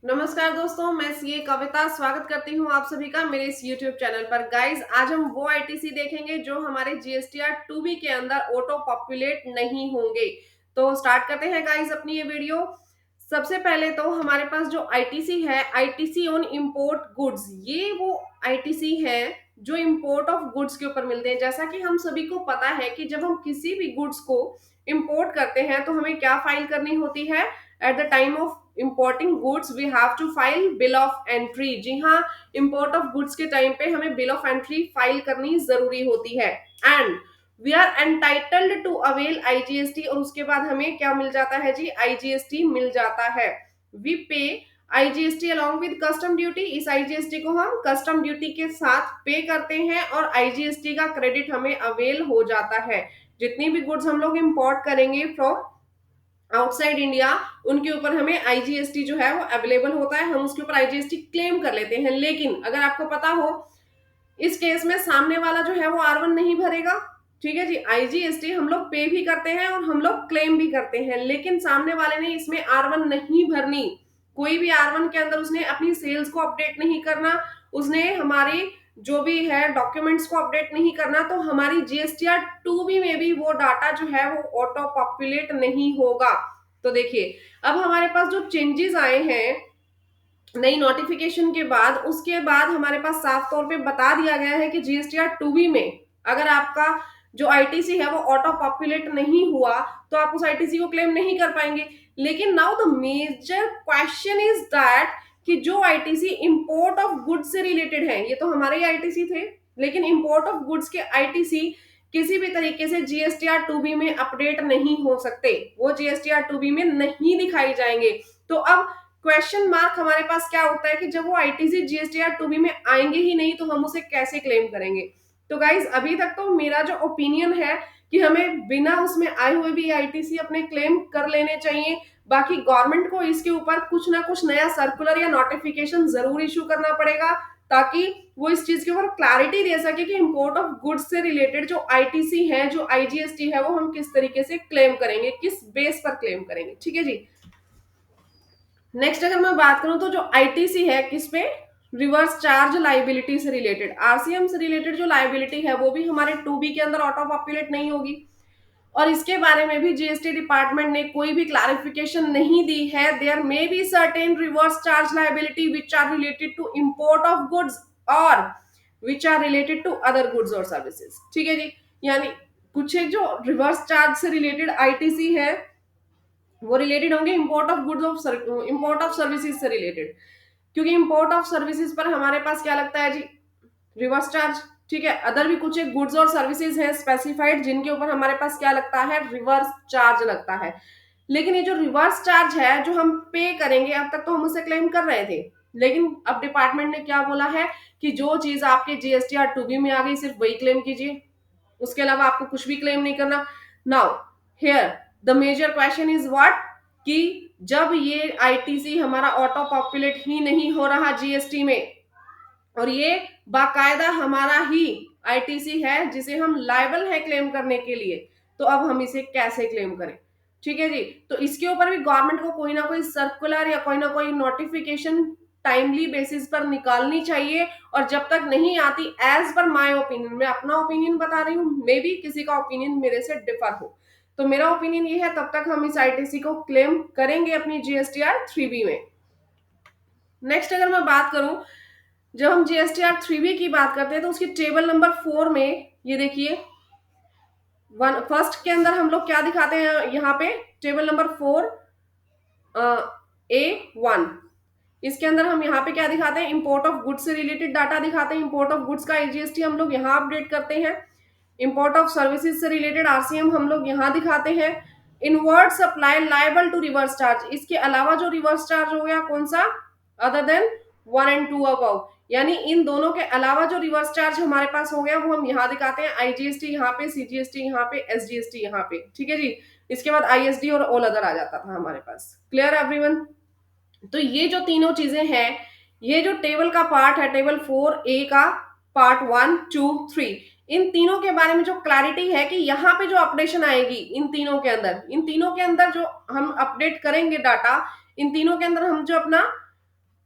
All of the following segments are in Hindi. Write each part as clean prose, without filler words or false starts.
नमस्कार दोस्तों, मैं सीए कविता स्वागत करती हूँ आप सभी का मेरे इस यूट्यूब चैनल पर। गाइज, आज हम वो आईटीसी देखेंगे जो हमारे जीएसटीआर 2B के अंदर ऑटो पॉपुलेट नहीं होंगे। तो स्टार्ट करते हैं गाइज अपनी ये वीडियो। सबसे पहले तो हमारे पास जो आईटीसी है, आईटीसी ऑन इंपोर्ट गुड्स, ये वो आईटीसी है जो इंपोर्ट ऑफ गुड्स के ऊपर मिलते हैं। जैसा कि हम सभी को पता है कि जब हम किसी भी गुड्स को इंपोर्ट करते हैं तो हमें क्या फाइल करनी होती है? At the time of importing goods we have to file bill of entry। जी हाँ, import of goods के टाइम पे हमें bill of entry फाइल करनी जरूरी होती है। And we are entitled to avail IGST, और उसके बाद हमें क्या मिल जाता है जी? आईजीएसटी मिल जाता है। वी पे IGST along with custom duty. इस आईजीएसटी को हम कस्टम ड्यूटी के साथ पे करते हैं और आईजीएसटी का क्रेडिट हमें अवेल हो जाता है। जितनी भी गुड्स हम लोग इंपोर्ट करेंगे फ्रॉम आउटसाइड इंडिया, उनके ऊपर हमें आईजीएसटी जो है वो अवेलेबल होता है, हम उसके ऊपर आईजीएसटी क्लेम कर लेते हैं। लेकिन अगर आपको पता हो, इस केस में सामने वाला जो है वो R1 नहीं भरेगा। ठीक है जी, आईजीएसटी हम लोग पे भी करते हैं और हम लोग क्लेम भी करते हैं, लेकिन सामने वाले ने इसमें R1 नहीं भरनी। कोई भी R1 के अंदर उसने अपनी सेल्स को अपडेट नहीं करना, उसने हमारी जो भी है डॉक्यूमेंट्स को अपडेट नहीं करना, तो हमारी जीएसटीआर 2B में भी वो डाटा जो है वो ऑटो पॉपुलेट नहीं होगा। तो देखिए, अब हमारे पास जो चेंजेस आए हैं नई नोटिफिकेशन के बाद, उसके बाद हमारे पास साफ तौर पे बता दिया गया है कि जीएसटीआर 2B में अगर आपका जो आईटीसी है वो ऑटो पॉपुलेट नहीं हुआ तो आप उस आईटीसी को क्लेम नहीं कर पाएंगे। लेकिन now the major question is that कि जो आईटीसी इंपोर्ट ऑफ गुड्स से रिलेटेड है, ये तो हमारे ही आईटीसी थे, लेकिन इंपोर्ट ऑफ गुड्स के आईटीसी किसी भी तरीके से जीएसटीआर 2B में अपडेट नहीं हो सकते, वो जीएसटीआर 2B में नहीं दिखाई जाएंगे। तो अब क्वेश्चन मार्क हमारे पास क्या होता है कि जब वो आईटीसी जीएसटीआर 2B में आएंगे ही नहीं तो हम उसे कैसे क्लेम करेंगे? तो गाइज, अभी तक तो मेरा जो ओपिनियन है कि हमें बिना उसमें आए हुए भी आईटीसी अपने क्लेम कर लेने चाहिए। बाकी गवर्नमेंट को इसके ऊपर कुछ ना कुछ नया सर्कुलर या नोटिफिकेशन जरूर इशू करना पड़ेगा, ताकि वो इस चीज के ऊपर क्लैरिटी दे सके कि इंपोर्ट ऑफ गुड्स से रिलेटेड जो आईटीसी है, जो आईजीएसटी है, वो हम किस तरीके से क्लेम करेंगे, किस बेस पर क्लेम करेंगे। ठीक है जी। नेक्स्ट अगर मैं बात करूं तो जो आईटीसी है किस पे? रिवर्स चार्ज लाइबिलिटी से रिलेटेड, आरसीएम से रिलेटेड जो लाइबिलिटी है वो भी हमारे 2B के अंदर ऑटो पॉपुलेट नहीं होगी। और इसके बारे में भी जीएसटी डिपार्टमेंट ने कोई भी क्लैरिफिकेशन नहीं दी है। There may be certain reverse charge liability which are related to import of goods और which are related to other goods और सर्विसेज। ठीक है जी, यानी कुछ एक जो रिवर्स चार्ज से रिलेटेड आईटीसी है वो रिलेटेड होंगे import of goods of import of services से रिलेटेड, क्योंकि इंपोर्ट ऑफ सर्विसेज पर हमारे पास क्या लगता है जी? Reverse charge. ठीक है, अदर भी कुछ एक गुड्स और सर्विसेज हैं स्पेसिफाइड जिनके ऊपर हमारे पास क्या लगता है? रिवर्स चार्ज लगता है। लेकिन ये जो रिवर्स चार्ज है जो हम पे करेंगे, अब तक तो हम उसे क्लेम कर रहे थे, लेकिन अब डिपार्टमेंट ने क्या बोला है कि जो चीज आपके जीएसटीआर 2B में आ गई सिर्फ वही क्लेम कीजिए, उसके अलावा आपको कुछ भी क्लेम नहीं करना। Now here the major question is what, कि जब ये आईटीसी हमारा ऑटो पॉपुलेट ही नहीं हो रहा जीएसटी में, और ये बाकायदा हमारा ही आईटीसी है जिसे हम लायबल है क्लेम करने के लिए, तो अब हम इसे कैसे क्लेम करें? ठीक है जी, तो इसके ऊपर भी गवर्नमेंट को कोई ना कोई सर्कुलर या कोई ना कोई नोटिफिकेशन टाइमली बेसिस पर निकालनी चाहिए। और जब तक नहीं आती, एज पर माय ओपिनियन, मैं अपना ओपिनियन बता रही हूँ, मे बी किसी का ओपिनियन मेरे से डिफर हो, तो मेरा ओपिनियन ये है तब तक हम इस आईटीसी को क्लेम करेंगे अपनी जीएसटीआर 3B में। नेक्स्ट अगर मैं बात करूं, जब हम जीएसटीआर 3B की बात करते हैं तो उसकी टेबल नंबर 4 में ये देखिए, फर्स्ट के अंदर हम लोग क्या दिखाते हैं यहाँ पे? टेबल नंबर 4 A1, इसके अंदर हम यहाँ पे क्या दिखाते हैं? इंपोर्ट ऑफ गुड्स से रिलेटेड डाटा दिखाते हैं। इंपोर्ट ऑफ गुड्स का आईजीएसटी हम लोग यहाँ अपडेट करते हैं। इंपोर्ट ऑफ सर्विसेज से रिलेटेड आरसीएम हम लोग यहाँ दिखाते हैं। Inward supply liable to reverse charge, इसके अलावा जो रिवर्स चार्ज हो गया कौन सा? अदर देन 1 and 2 अबव, यानी इन दोनों के अलावा जो रिवर्स चार्ज हमारे पास हो गया वो हम यहाँ दिखाते हैं। आईजीएसटी यहाँ पे, सीजीएसटी यहाँ पे, एसजीएसटी यहाँ पे। ठीक है जी, इसके बाद आईएसडी और ऑल अदर आ जाता था हमारे पास। Clear everyone? तो ये जो तीनों चीजें हैं, ये जो टेबल का पार्ट है, टेबल 4A का पार्ट 1, 2, 3, इन तीनों के बारे में जो क्लैरिटी है कि यहाँ पे जो अपडेशन आएगी इन तीनों के अंदर, इन तीनों के अंदर जो हम अपडेट करेंगे डाटा, इन तीनों के अंदर हम जो अपना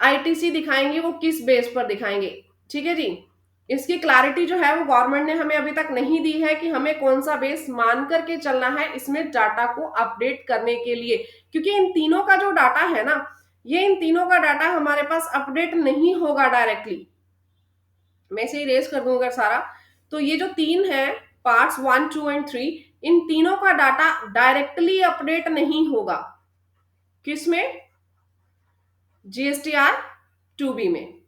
आईटीसी दिखाएंगे वो किस बेस पर दिखाएंगे। ठीक है जी, इसकी क्लैरिटी जो है वो गवर्नमेंट ने हमें अभी तक नहीं दी है कि हमें कौन सा बेस मान करके चलना है इसमें डाटा को अपडेट करने के लिए, क्योंकि इन तीनों का जो डाटा है ना, ये इन तीनों का डाटा हमारे पास अपडेट नहीं होगा डायरेक्टली। मैं इसे इरेज कर दूंगा सारा। तो ये जो तीन है, पार्ट्स 1, 2 एंड 3, इन तीनों का डाटा डायरेक्टली अपडेट नहीं होगा। किसमें? जीएसटीआर 2B में।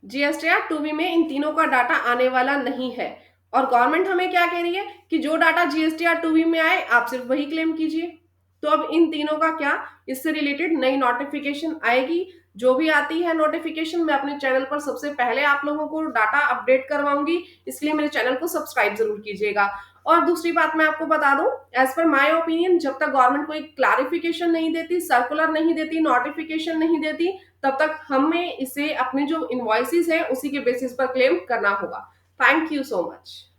जीएसटीआर 2B में इन तीनों का डाटा आने वाला नहीं है। और गवर्नमेंट हमें क्या कह रही है कि जो डाटा जीएसटीआर 2B में आए आप सिर्फ वही क्लेम कीजिए। तो अब इन तीनों का क्या, इससे रिलेटेड नई नोटिफिकेशन आएगी। जो भी आती है नोटिफिकेशन, मैं अपने चैनल पर सबसे पहले आप लोगों को डाटा अपडेट करवाऊंगी, इसलिए मेरे चैनल को सब्सक्राइब जरूर कीजिएगा। और दूसरी बात मैं आपको बता दूं, एज पर माय ओपिनियन, जब तक गवर्नमेंट कोई क्लैरिफिकेशन नहीं देती, सर्कुलर नहीं देती, नोटिफिकेशन नहीं देती, तब तक हमें इसे अपने जो इनवॉइसेस है उसी के बेसिस पर क्लेम करना होगा। Thank you so much.